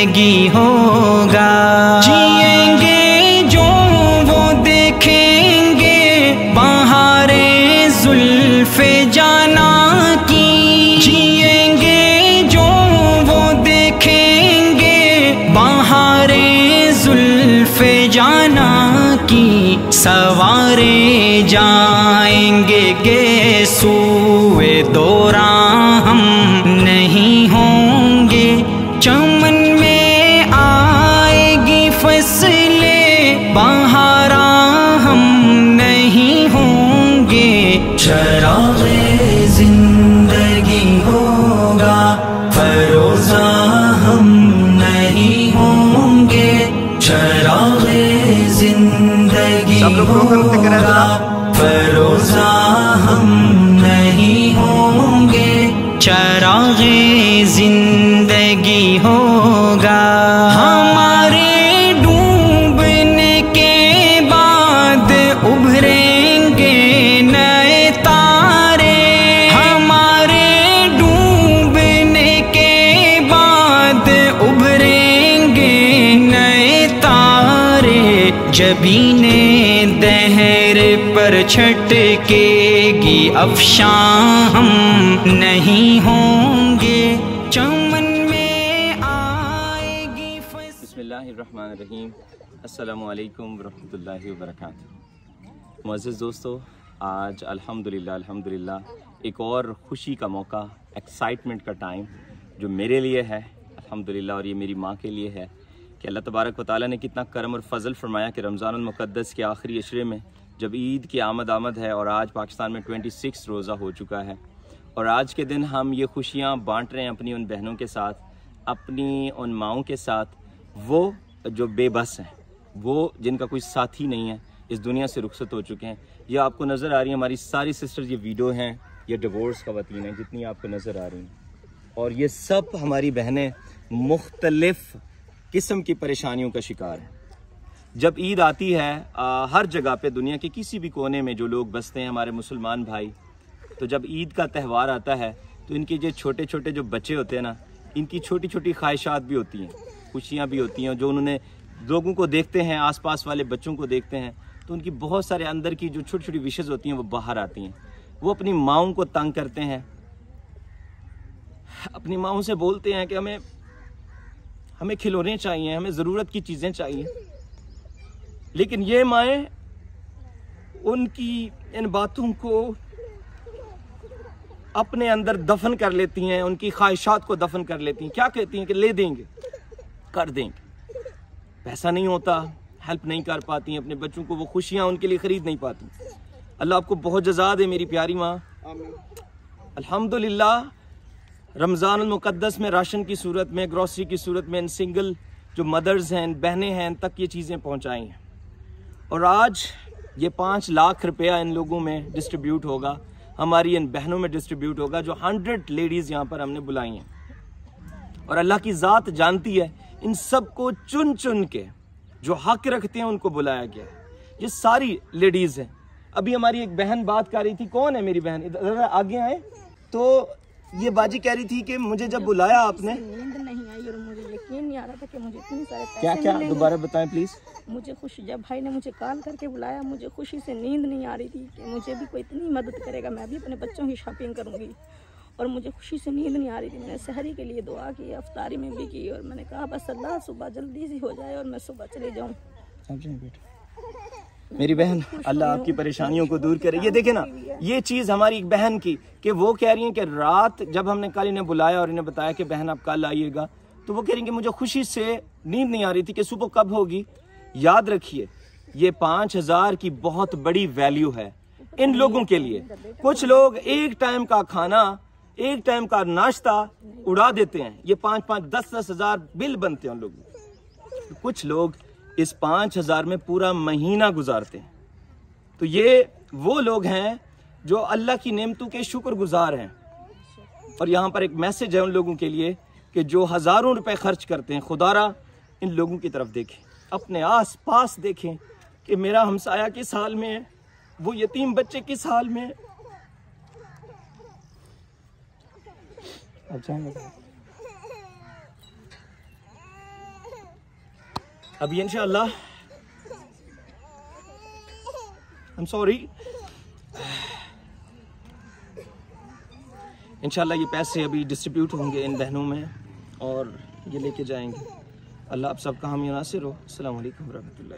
जिंदगी होगा। जिएंगे जो वो देखेंगे बहारे जुल्फे जाना की। जिएंगे जो वो देखेंगे बहारे जुल्फे जाना की। सवारे जाएंगे गेसूए दौरा हम नहीं होंगे। चमन में आएगी फसलें बहारा हम नहीं होंगे। चराग़े जिंदगी होगा फरोज़ा हम नहीं होंगे। चराग़े जिंदगी होगा फरोज़ा हम नहीं होंगे। चराग़े जिंदगी होगा। हमारे डूबने के बाद उभरेंगे नए तारे। हमारे डूबने के बाद उभरेंगे नए तारे। जबीने दहर पर छटकेगी अफ़शां हम नहीं होंगे। चमन में आएगी बिस्मिल्लाहिर्रहमानिर्रहीम। अस्सलामु अलैकुम वरहमतुल्लाहि वबरकातुहू। मुअज़्ज़िज़ दोस्तों, आज अल्हम्दुलिल्लाह एक और ख़ुशी का मौका, एक्साइटमेंट का टाइम जो मेरे लिए है अल्हम्दुलिल्लाह और ये मेरी माँ के लिए है कि अल्लाह तबारक व तआला ने कितना करम और फ़ज़ल फरमाया कि रमज़ानुल मुक़द्दस के आखिरी अशरे में जब ईद की आमद है और आज पाकिस्तान में 26 रोज़ा हो चुका है और आज के दिन हम ये खुशियाँ बांट रहे हैं अपनी उन बहनों के साथ, अपनी उन माँओं के साथ, वो जो बेबस हैं, वो जिनका कोई साथी नहीं है, इस दुनिया से रुखसत हो चुके हैं। ये आपको नज़र आ रही है हमारी सारी सिस्टर्स, ये वीडियो हैं, ये डिवोर्स ख़वातीन हैं जितनी आपको नज़र आ रही हैं और ये सब हमारी बहनें मुख्तलिफ़ किस्म की परेशानियों का शिकार हैं। जब ईद आती है हर जगह पे दुनिया के किसी भी कोने में जो लोग बसते हैं हमारे मुसलमान भाई, तो जब ईद का त्यौहार आता है तो इनके जो छोटे छोटे जो बच्चे होते हैं ना, इनकी छोटी छोटी ख्वाहिशात भी होती हैं, खुशियाँ भी होती हैं। जो उन्होंने लोगों को देखते हैं, आसपास वाले बच्चों को देखते हैं, तो उनकी बहुत सारे अंदर की जो छोटी छोटी विशेज़ होती हैं वो बाहर आती हैं। वो अपनी माँओं को तंग करते हैं, अपनी माँओं से बोलते हैं कि हमें खिलौने चाहिए, हमें ज़रूरत की चीज़ें चाहिए। लेकिन ये माएँ उनकी इन बातों को अपने अंदर दफन कर लेती हैं, उनकी ख्वाहिशात को दफन कर लेती हैं। क्या कहती हैं कि ले देंगे, कर देंगे। पैसा नहीं होता, हेल्प नहीं कर पाती हैं अपने बच्चों को, वो खुशियाँ उनके लिए ख़रीद नहीं पाती। अल्लाह आपको बहुत जज़ा दे मेरी प्यारी माँ। अल्हम्दुलिल्लाह रमज़ानुल मुक़द्दस में राशन की सूरत में, ग्रॉसरी की सूरत में इन सिंगल जो मदर्स हैं, बहनें हैं, इन तक ये चीज़ें पहुँचाई हैं और आज ये 5 लाख रुपया इन लोगों में डिस्ट्रीब्यूट होगा, हमारी इन बहनों में डिस्ट्रीब्यूट होगा जो 100 लेडीज़ यहाँ पर हमने बुलाई हैं। और अल्लाह की ज़ात जानती है इन सब को चुन चुन के जो हक रखते हैं उनको बुलाया गया है। ये सारी लेडीज़ हैं। अभी हमारी एक बहन बात कर रही थी, कौन है मेरी बहन, इधर आगे आए, तो ये बाजी कह रही थी कि मुझे जब बुलाया आपने नींद नहीं आई और मुझे यकीन नहीं आ रहा था कि मुझे इतने सारे पैसे क्या दोबारा बताएं प्लीज़। मुझे खुशी, जब भाई ने मुझे कॉल करके बुलाया, मुझे खुशी से नींद नहीं आ रही थी कि मुझे भी कोई इतनी मदद करेगा, मैं भी अपने बच्चों की शॉपिंग करूंगी और मुझे खुशी से नींद नहीं आ रही थी। मैंने सहरी के लिए दुआ की, अफ्तारी में भी की और मैंने कहा बस अल्लाह सुबह जल्दी से हो जाए और मैं सुबह चले जाऊँ। मेरी बहन, अल्लाह आपकी परेशानियों को दूर करे। ये देखे ना, ये चीज़ हमारी एक बहन की कि वो कह रही हैं कि रात जब हमने कल इन्हें बुलाया और इन्हें बताया कि बहन आप कल आइएगा, तो वो कह रही हैं कि मुझे खुशी से नींद नहीं आ रही थी कि सुबह कब होगी। याद रखिए ये 5000 की बहुत बड़ी वैल्यू है इन लोगों के लिए। कुछ लोग एक टाइम का खाना, एक टाइम का नाश्ता उड़ा देते हैं, ये 5-5, 10-10 हज़ार बिल बनते हैं उन लोगों। कुछ लोग इस 5000 में पूरा महीना गुजारते हैं। तो ये वो लोग हैं जो अल्लाह की नेमतों के शुक्रगुजार हैं। और यहाँ पर एक मैसेज है उन लोगों के लिए कि जो हज़ारों रुपए खर्च करते हैं, खुदारा इन लोगों की तरफ देखें, अपने आस पास देखें कि मेरा हमसाया किस हाल में है, वो यतीम बच्चे किस हाल में है। ابھی انشاءاللہ I'm sorry انشاءاللہ یہ پیسے ابھی ڈسٹریبیوٹ ہوں گے ان بہنوں میں اور یہ لے کے جائیں گے. اللہ آپ سب کا حامی و ناصر ہو. السلام علیکم ورحمۃ اللہ.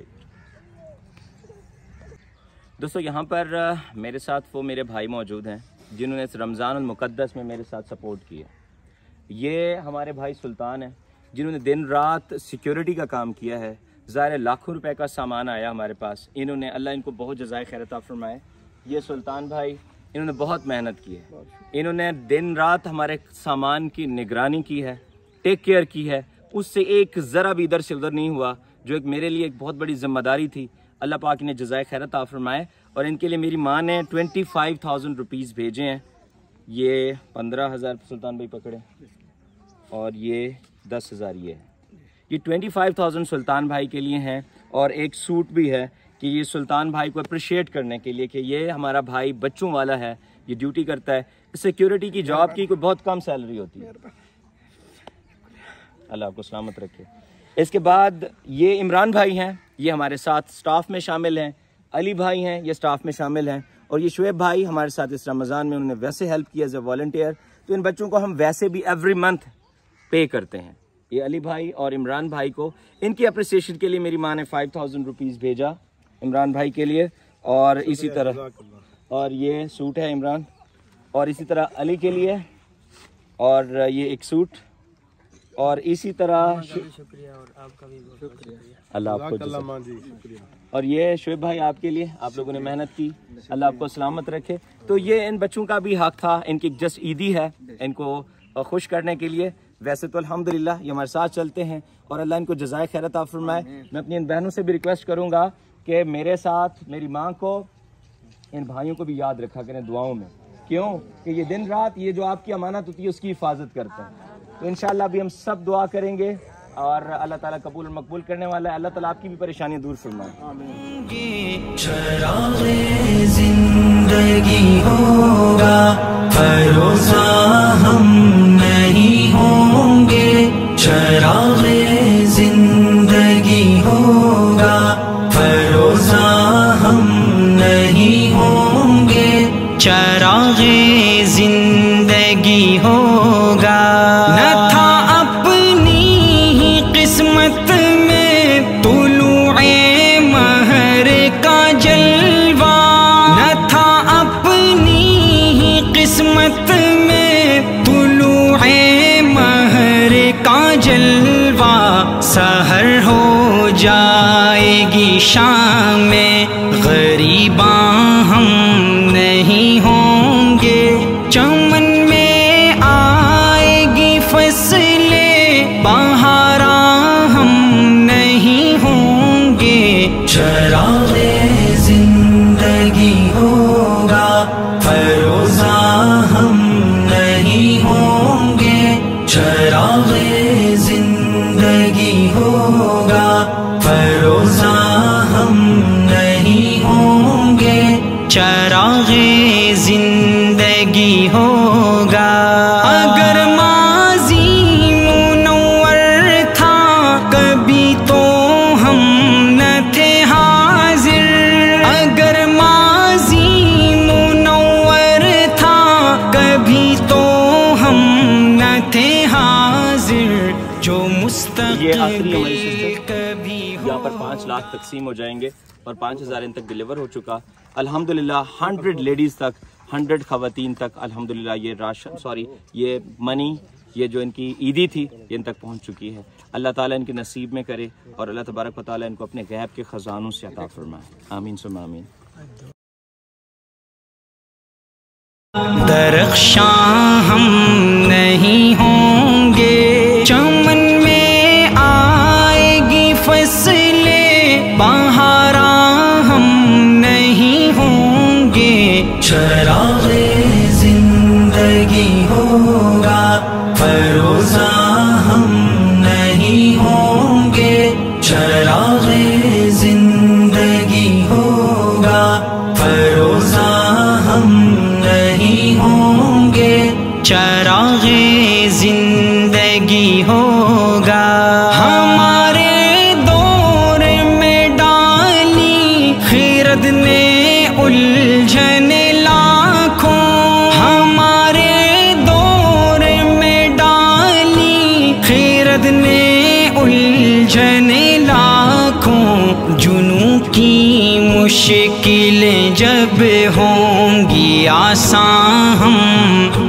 دوستو یہاں پر میرے ساتھ وہ میرے بھائی موجود ہیں جنہوں نے اس رمضان المقدس میں میرے ساتھ سپورٹ کیا. یہ ہمارے بھائی سلطان ہیں جنہوں نے دن رات سیکیورٹی کا کام کیا ہے. ظاہر لاکھوں روپے کا سامان آیا ہمارے پاس. انہوں نے اللہ ان کو بہت جزائے خیر عطا فرمائے. یہ سلطان بھائی انہوں نے بہت محنت کی ہے. انہوں نے دن رات ہمارے سامان کی نگرانی کی ہے, ٹیک کیئر کی ہے. اس سے ایک ذرا بھی ادھر سے ادھر نہیں ہوا, جو ایک میرے لیے ایک بہت بڑی ذمہ داری تھی. اللہ پاک نے جزائے خیر عطا فرمائے. اور ان کے لیے میری ماں نے 25,000 روپیز بھیجے ہیں. یہ 15,000 سلطان بھائی پکڑے اور یہ 10,000 یہ 25,000 سلطان بھائی کے لیے ہیں. اور ایک سوٹ بھی ہے کہ یہ سلطان بھائی کو اپریشیٹ کرنے کے لیے کہ یہ ہمارا بھائی بچوں والا ہے, یہ ڈیوٹی کرتا ہے. سیکیورٹی کی جاب کی کوئی بہت کم سیلری ہوتی ہے. اللہ آپ کو سلامت رکھے. اس کے بعد یہ عمران بھائی ہیں, یہ ہمارے ساتھ سٹاف میں شامل ہیں. علی بھائی ہیں, یہ سٹاف میں شامل ہیں. اور یہ شعیب بھائی ہمارے ساتھ اس رمضان میں انہوں نے ویسے ہیلپ کیا ایز اے والنٹیئر. تو ان بچوں کو ہم ویسے بھی ایوری منتھ پے کرتے ہیں. یہ علی بھائی اور عمران بھائی کو ان کی اپریسیشن کے لیے میری ماں نے 5,000 روپیز بھیجا عمران بھائی کے لیے. اور اسی طرح اور یہ سوٹ ہے عمران, اور اسی طرح علی کے لیے, اور یہ ایک سوٹ, اور اسی طرح شکریہ اور آپ کا بھی شکریہ. اللہ آپ کو. اور یہ شعیب بھائی آپ کے لیے, آپ لوگوں نے محنت کی, اللہ آپ کو سلامت رکھے. تو یہ ان بچوں کا بھی حق تھا, ان کی جسٹ عیدی ہے, ان کو خوش کرنے کے لیے. ویسے تو الحمدللہ یہ ہمارے ساتھ چلتے ہیں اور اللہ ان کو جزائے خیر عطا فرمائے. میں اپنی ان بہنوں سے بھی ریکویسٹ کروں گا کہ میرے ساتھ میری ماں کو, ان بھائیوں کو بھی یاد رکھا کریں دعاؤں میں. کیوں کہ یہ دن رات یہ جو آپ کی امانت ہوتی ہے اس کی حفاظت کرتے ہیں. تو انشاءاللہ ابھی ہم سب دعا کریں گے اور اللہ تعالیٰ قبول اور مقبول کرنے والا ہے. اللہ تعالیٰ آپ کی بھی پریشانی دور فرمائے. چراغ زندگی ہوگا فروزہ ہم نہیں ہوں گے. چراغ زندگی ہوگا فروزہ ہم نہیں ہوں گے. چراغ زندگی ہوگا. نہ تھا اپنی ہی قسمت میں طلوع مہر کا جلوہ, نہ تھا اپنی ہی قسمت میں طلوع مہر کا جلوہ. سحر ہو جائے گی شام میں غریباں ہم نہیں ہوں گے. چمن میں آئے گی فصلیں بہاراں ہم نہیں ہوں گے. چراغ زندگی ہوگا فروزہ ہم نہیں ہوں گے. چراغ زندگی ہوگا فروزہ ہم نہیں ہوں گے. چراغ زندگی ہوگا. اگر ماضی منور تھا کبھی تو ہم نہ تھے حاضر. اگر ماضی منور تھا کبھی تو ہم نہ تھے حاضر. جو یہ آخری ہماری مستقبل سسٹر کبھی یہاں پر 5 لاکھ تقسیم ہو جائیں گے اور 5,000 ان تک ڈیلیور ہو چکا. الحمدللہ 100 لیڈیز تک, 100 خواتین تک الحمدللہ یہ راشن یہ منی, یہ جو ان کی عیدی تھی یہ ان تک پہنچ چکی ہے. اللہ تعالیٰ ان کے نصیب میں کرے اور اللہ تبارک و تعالیٰ ان کو اپنے غیب کے خزانوں سے عطا فرمائے. آمین ثم آمین. درخشاں ہم نہیں ہوں گے. چمن میں آئے گی فصلیں بہاراں ہم نہیں ہوں گے. چراغ زندگی ہوگا فروزہ ہم نہیں ہوں گے. چراغ زندگی ہوگا فروزہ ہم نہیں ہوں گے. چراغ زندگی ہوگا. ہمارے دو الجھنے لاکھوں جنوں کی مشکلیں جب ہوں گی آسان ہم